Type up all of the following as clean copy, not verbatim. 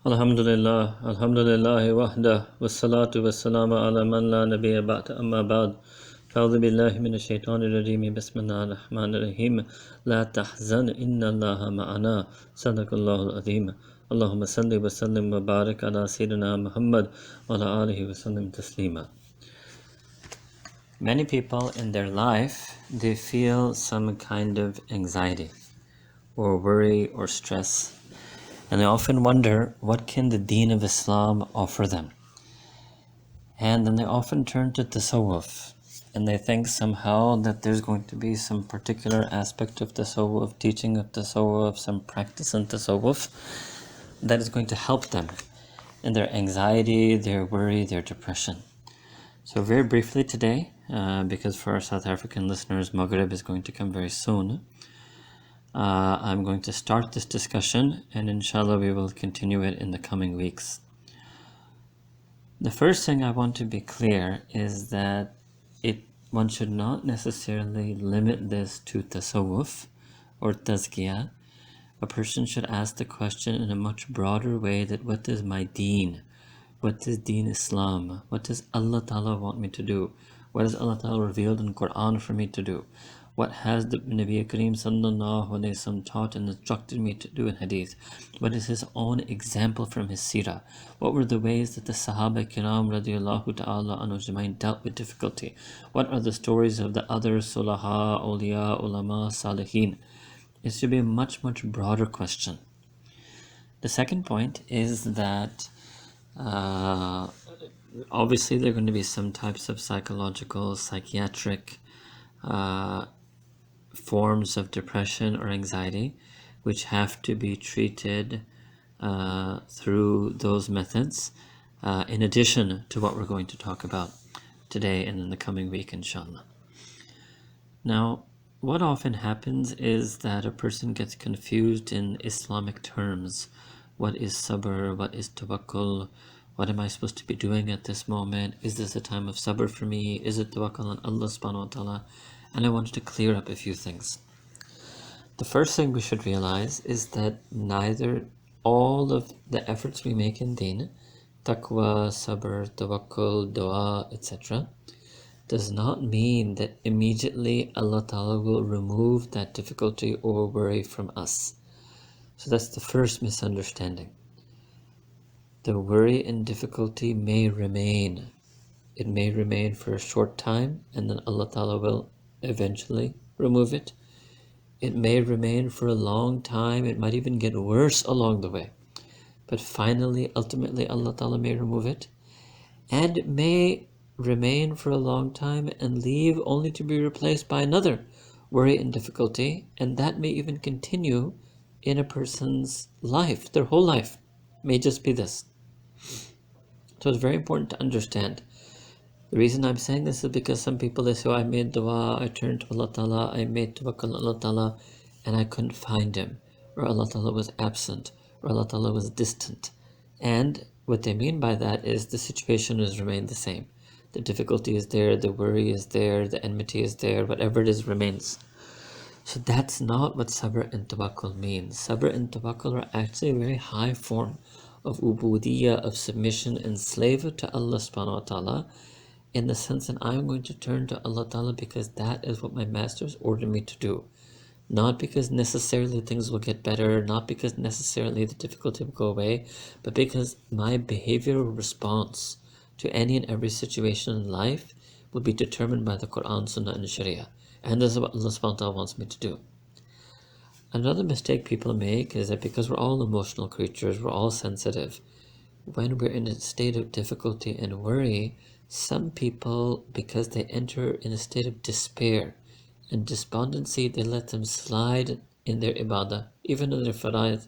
Alhamdulillah, Alhamdulillahi wahdah, wassalatu wassalamu ala man la nabiyya ba'da amma ba'd. A'udhu billahi minash shaitanir rajeem, bismillahir rahmanir rahim. La tahzan, inna Allaha ma'ana. Sadaqallahul azim. Allahumma salli wa sallim wa barik ala Sayyidina Muhammad wa ala alihi wa sallim taslima. Many people in their life, they feel some kind of anxiety or worry or stress. And they often wonder, what can the Deen of Islam offer them? And then they often turn to tasawwuf. And they think somehow that there's going to be some particular aspect of tasawwuf, teaching of tasawwuf, some practice in tasawwuf that is going to help them in their anxiety, their worry, their depression. So very briefly today, because for our South African listeners, Maghrib is going to come very soon, I'm going to start this discussion, and inshallah we will continue it in the coming weeks. The first thing I want to be clear is that one should not necessarily limit this to tasawwuf or tazkiyah. A person should ask the question in a much broader way, that what is my deen? What is Deen Islam? What does Allah Ta'ala want me to do? What has Allah Ta'ala revealed in Quran for me to do? What has the Nabi Kareem Sallallahu Alaihi Wasallam taught and instructed me to do in Hadith? What is his own example from his seerah? What were the ways that the Sahaba Kiram radiallahu ta'ala anhu dealt with difficulty? What are the stories of the other Sulaha, Awliya, Ulama, Salihin? It should be a much, much broader question. The second point is that obviously there are going to be some types of psychological, psychiatric forms of depression or anxiety which have to be treated through those methods, in addition to what we're going to talk about today and in the coming week, inshallah. Now, what often happens is that a person gets confused in Islamic terms. What is sabr? What is tawakkul? What am I supposed to be doing at this moment? Is this a time of sabr for me? Is it tawakkul on Allah subhanahu wa ta'ala? And I wanted to clear up a few things. The first thing we should realize is that neither all of the efforts we make in deen, taqwa, sabr, tawakkul, dua, etc., does not mean that immediately Allah Ta'ala will remove that difficulty or worry from us. So that's the first misunderstanding. The worry and difficulty may remain. It may remain for a short time, and then Allah Ta'ala will eventually remove it. It may remain for a long time. It might even get worse along the way. But finally, ultimately, Allah Ta'ala may remove it. And it may remain for a long time and leave only to be replaced by another worry and difficulty. And that may even continue in a person's life. Their whole life may just be this. So it's very important to understand. The reason I'm saying this is because some people, they say, I made dua, I turned to Allah Ta'ala, I made tawakkul on Allah Ta'ala, and I couldn't find him, or Allah Ta'ala was absent, or Allah Ta'ala was distant. And what they mean by that is the situation has remained the same. The difficulty is there, the worry is there, the enmity is there, whatever it is remains. So that's not what sabr and tawakkul means. Sabr and tawakkul are actually a very high form of ubudiyya, of submission and slave to Allah subhanahu wa ta'ala, in the sense that I'm going to turn to Allah Ta'ala because that is what my masters ordered me to do. Not because necessarily things will get better, not because necessarily the difficulty will go away, but because my behavioral response to any and every situation in life will be determined by the Quran, Sunnah and Sharia. And this is what Allah subhanahu wa ta'ala wants me to do. Another mistake people make is that because we're all emotional creatures, we're all sensitive, when we're in a state of difficulty and worry, some people, because they enter in a state of despair and despondency, they let them slide in their ibadah, even in their fara'id.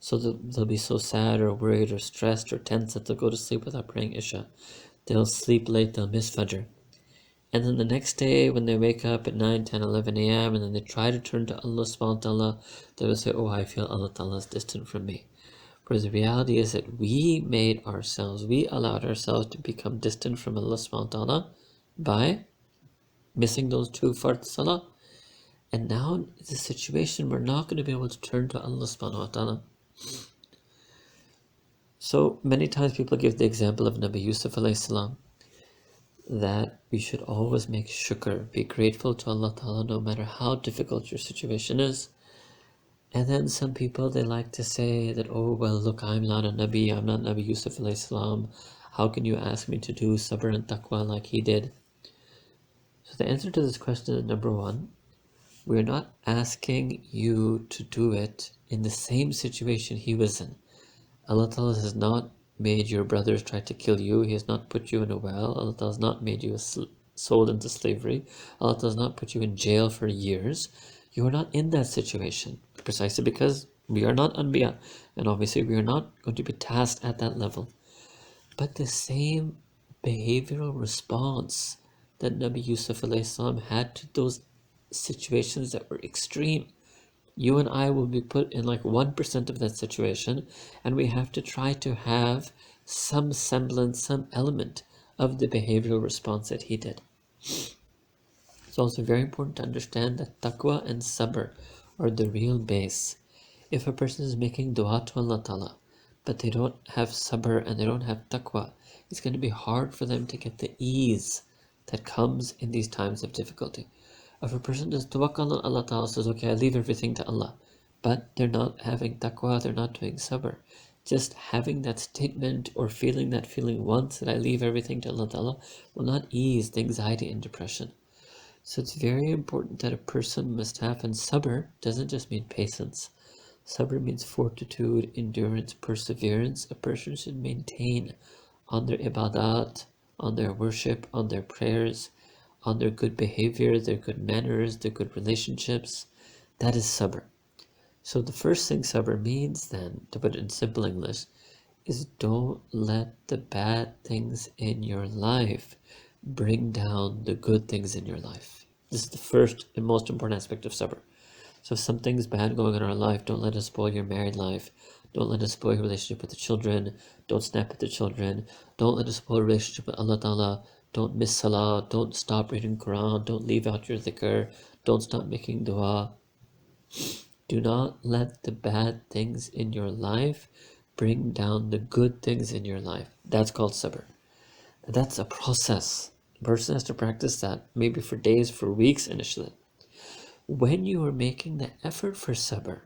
So they'll be so sad or worried or stressed or tense that they'll go to sleep without praying Isha. They'll sleep late, they'll miss Fajr. And then the next day when they wake up at 9, 10, 11 a.m. and then they try to turn to Allah subhanahu wa ta'ala, they will say, oh, I feel Allah Ta'ala is distant from me. Whereas the reality is that we allowed ourselves to become distant from Allah subhanahu wa ta'ala by missing those 2 fard salah. And now the situation, we're not going to be able to turn to Allah subhanahu wa ta'ala. So many times people give the example of Nabi Yusuf alayhi salam, that we should always make shukr, be grateful to Allah Ta'ala no matter how difficult your situation is. And then some people, they like to say that, oh, well, look, I'm not a Nabi, I'm not Nabi Yusuf alayhi salam. How can you ask me to do sabr and taqwa like he did? So the answer to this question is, number one, we're not asking you to do it in the same situation he was in. Allah Ta'ala has not made your brothers try to kill you. He has not put you in a well. Allah Ta'ala has not made you sold into slavery. Allah Ta'ala has not put you in jail for years. You are not in that situation, precisely because we are not Anbiya, and obviously we are not going to be tasked at that level. But the same behavioral response that Nabi Yusuf alayhi salam had to those situations that were extreme, you and I will be put in like 1% of that situation, and we have to try to have some semblance, some element of the behavioral response that he did. It's also very important to understand that taqwa and sabr are the real base. If a person is making dua to Allah Ta'ala, but they don't have sabr and they don't have taqwa, it's going to be hard for them to get the ease that comes in these times of difficulty. If a person does tawakkul on Allah Ta'ala, says, okay, I leave everything to Allah, but they're not having taqwa, they're not doing sabr. Just having that statement or feeling that feeling once that I leave everything to Allah Ta'ala will not ease the anxiety and depression. So it's very important that a person must have, and sabr doesn't just mean patience. Sabr means fortitude, endurance, perseverance. A person should maintain on their ibadat, on their worship, on their prayers, on their good behavior, their good manners, their good relationships. That is sabr. So the first thing sabr means then, to put it in simple English, is don't let the bad things in your life bring down the good things in your life. This is the first and most important aspect of sabr. So if something's bad going on in our life, don't let it spoil your married life. Don't let it spoil your relationship with the children. Don't snap at the children. Don't let it spoil your relationship with Allah Ta'ala. Don't miss salah. Don't stop reading Quran. Don't leave out your dhikr. Don't stop making dua. Do not let the bad things in your life bring down the good things in your life. That's called sabr. That's a process. A person has to practice that maybe for days, for weeks initially. When you are making the effort for sabr,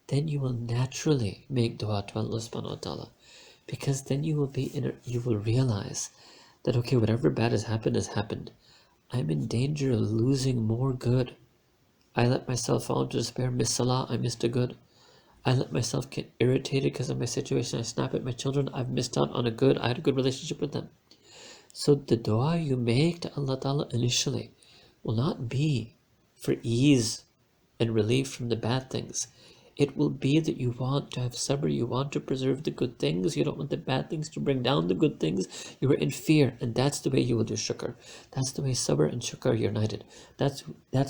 then you will naturally make dua to Allah subhanahu wa ta'ala. Because then you will realize that, okay, whatever bad has happened. I'm in danger of losing more good. I let myself fall into despair, miss salah, I missed a good. I let myself get irritated because of my situation, I snap at my children, I've missed out on a good, I had a good relationship with them. So the dua you make to Allah Ta'ala initially will not be for ease and relief from the bad things. It will be that you want to have sabr, you want to preserve the good things, you don't want the bad things to bring down the good things. You are in fear, and that's the way you will do shukr. That's the way sabr and shukr are united. That's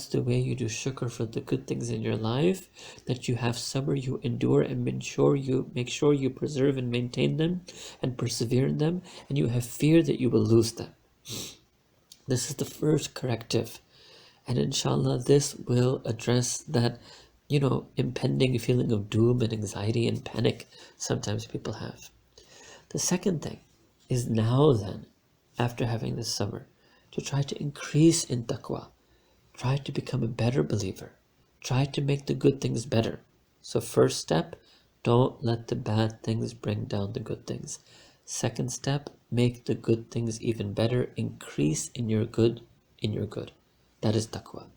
the way you do shukr for the good things in your life, that you have sabr, you endure and make sure you preserve and maintain them and persevere in them, and you have fear that you will lose them. This is the first corrective. And inshallah, this will address that, impending feeling of doom and anxiety and panic sometimes people have. The second thing is now then, after having this sabr, to try to increase in taqwa. Try to become a better believer. Try to make the good things better. So first step, don't let the bad things bring down the good things. Second step, make the good things even better. Increase in your good. That is taqwa.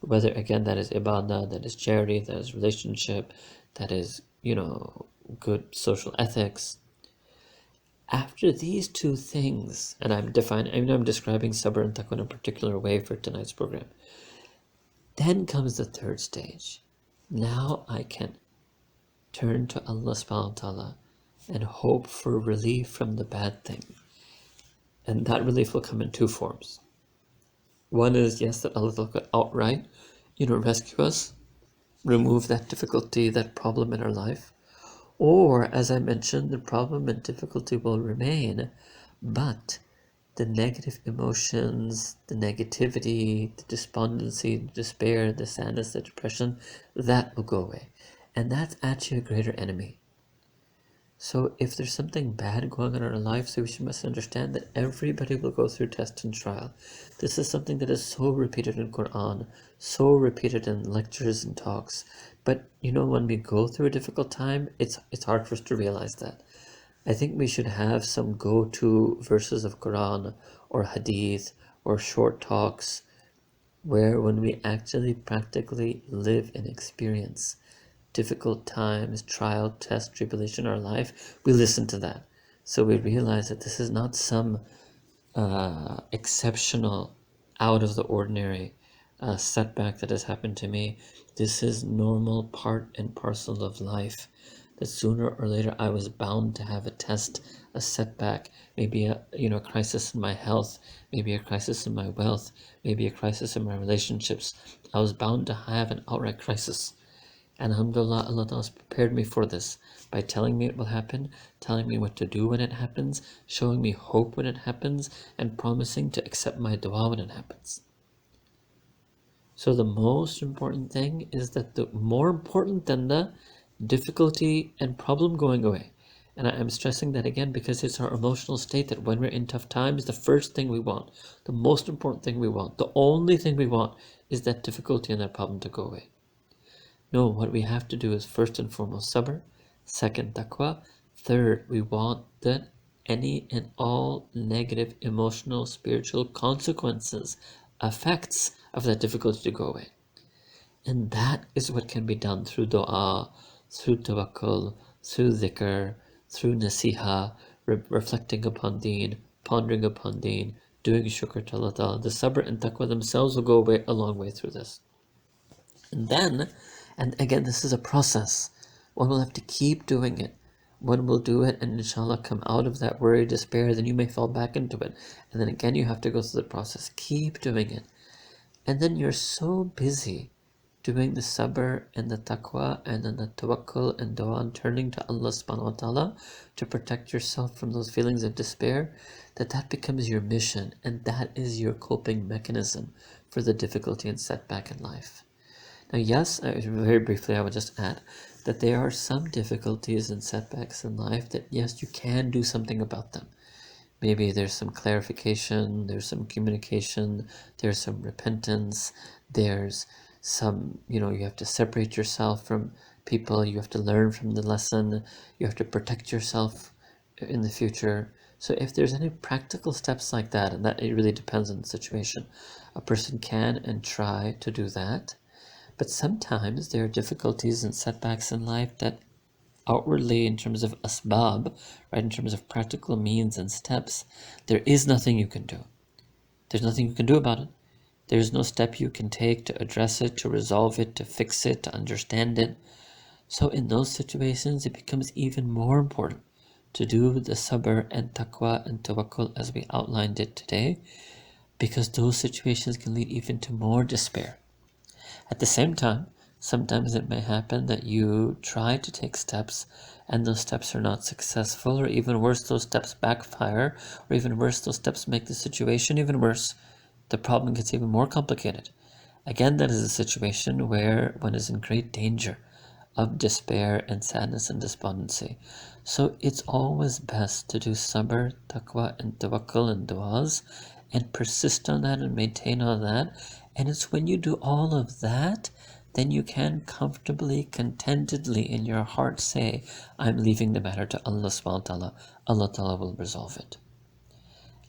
Whether again that is ibadah, that is charity, that is relationship, that is, good social ethics. After these two things, and I'm describing sabr and taqwa in a particular way for tonight's program. Then comes the third stage. Now I can turn to Allah subhanahu wa ta'ala and hope for relief from the bad thing. And that relief will come in two forms. One is, yes, that Allah could outright, rescue us, remove that difficulty, that problem in our life. Or, as I mentioned, the problem and difficulty will remain, but the negative emotions, the negativity, the despondency, the despair, the sadness, the depression, that will go away. And that's actually a greater enemy. So if there's something bad going on in our life, so we must understand that everybody will go through test and trial. This is something that is so repeated in Quran, so repeated in lectures and talks. But when we go through a difficult time, it's hard for us to realize that. I think we should have some go-to verses of Quran or Hadith or short talks where when we actually practically live and experience difficult times, trial, test, tribulation in our life, we listen to that. So we realize that this is not some exceptional, out of the ordinary setback that has happened to me. This is normal part and parcel of life. That sooner or later I was bound to have a test, a setback, maybe a crisis in my health, maybe a crisis in my wealth, maybe a crisis in my relationships. I was bound to have an outright crisis. And alhamdulillah, Allah Ta'ala has prepared me for this by telling me it will happen, telling me what to do when it happens, showing me hope when it happens, and promising to accept my dua when it happens. So the most important thing is that the more important than the difficulty and problem going away. And I'm stressing that again because it's our emotional state that when we're in tough times, the first thing we want, the most important thing we want, the only thing we want is that difficulty and that problem to go away. No, what we have to do is first and foremost sabr, second taqwa, third we want that any and all negative emotional, spiritual consequences, effects of that difficulty to go away. And that is what can be done through dua, through tawakkul, through dhikr, through nasiha, reflecting upon deen, pondering upon deen, doing shukr to Allah Ta'ala. The sabr and taqwa themselves will go away a long way through this. And again, this is a process. One will have to keep doing it. One will do it and inshallah come out of that worry, despair, then you may fall back into it. And then again, you have to go through the process. Keep doing it. And then you're so busy doing the sabr and the taqwa and then the tawakkul and dua and turning to Allah subhanahu wa ta'ala to protect yourself from those feelings of despair, that becomes your mission and that is your coping mechanism for the difficulty and setback in life. Now, yes, very briefly, I would just add that there are some difficulties and setbacks in life that, yes, you can do something about them. Maybe there's some clarification, there's some communication, there's some repentance, there's some, you have to separate yourself from people, you have to learn from the lesson, you have to protect yourself in the future. So if there's any practical steps like that, and that it really depends on the situation, a person can and try to do that. But sometimes there are difficulties and setbacks in life that outwardly, in terms of asbab, right, in terms of practical means and steps, there is nothing you can do. There's nothing you can do about it. There's no step you can take to address it, to resolve it, to fix it, to understand it. So in those situations, it becomes even more important to do the sabr and taqwa and tawakkul as we outlined it today, because those situations can lead even to more despair. At the same time, sometimes it may happen that you try to take steps and those steps are not successful, or even worse, those steps backfire, or even worse, those steps make the situation even worse. The problem gets even more complicated. Again, that is a situation where one is in great danger of despair and sadness and despondency. So it's always best to do sabr, taqwa, and tawakkul and du'as and persist on that and maintain on that. And it's when you do all of that, then you can comfortably, contentedly in your heart say, I'm leaving the matter to Allah subhanahu wa ta'ala. Allah ta'ala will resolve it.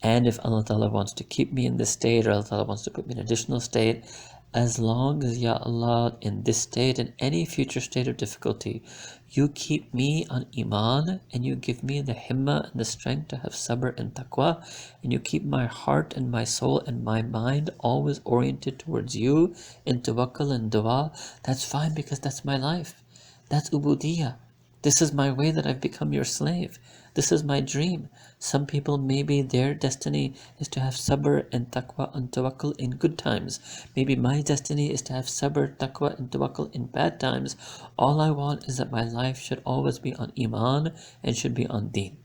And if Allah Ta'ala wants to keep me in this state, or Allah Ta'ala wants to put me in an additional state, as long as, Ya Allah, in this state and any future state of difficulty, you keep me on Iman, and you give me the himmah and the strength to have sabr and taqwa, and you keep my heart and my soul and my mind always oriented towards you in tawakkul and dua, that's fine, because that's my life. That's ubudiyah. This is my way that I've become your slave. This is my dream. Some people, maybe their destiny is to have sabr and taqwa and tawakkul in good times. Maybe my destiny is to have sabr, taqwa and tawakkul in bad times. All I want is that my life should always be on iman and should be on deen.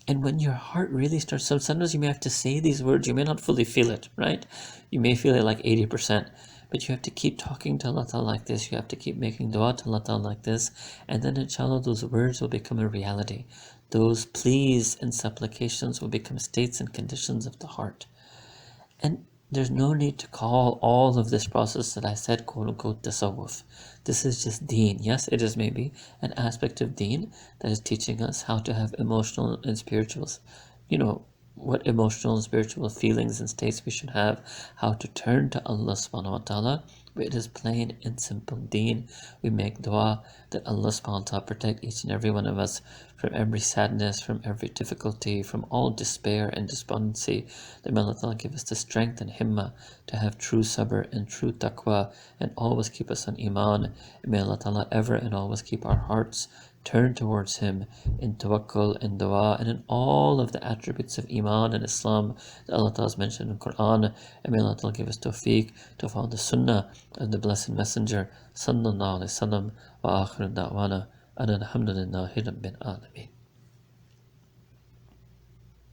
And when your heart really starts, so sometimes you may have to say these words, you may not fully feel it, right? You may feel it like 80%. But you have to keep talking to Allah Ta'ala like this. You have to keep making dua to Allah Ta'ala like this. And then inshallah those words will become a reality. Those pleas and supplications will become states and conditions of the heart. And there's no need to call all of this process that I said, quote unquote, tasawwuf. This is just deen. Yes, it is maybe an aspect of deen that is teaching us how to have emotional and spiritual, what emotional and spiritual feelings and states we should have, how to turn to Allah subhanahu wa ta'ala. But it is plain and simple deen. We make dua that Allah subhanahu wa ta'ala protect each and every one of us from every sadness, from every difficulty, from all despair and despondency. That may Allah ta'ala give us the strength and himmah to have true sabr and true taqwa and always keep us on iman. And may Allah ta'ala ever and always keep our hearts turn towards Him in tawakkul, in dua, and in all of the attributes of iman and Islam that Allah Ta'ala has mentioned in the Quran. And may Allah Ta'ala give us tawfiq to follow the sunnah of the Blessed Messenger Sallallahu Alaihi Wasallam. Wa akhiru da'wana alhamdulillahi rabbil alameen.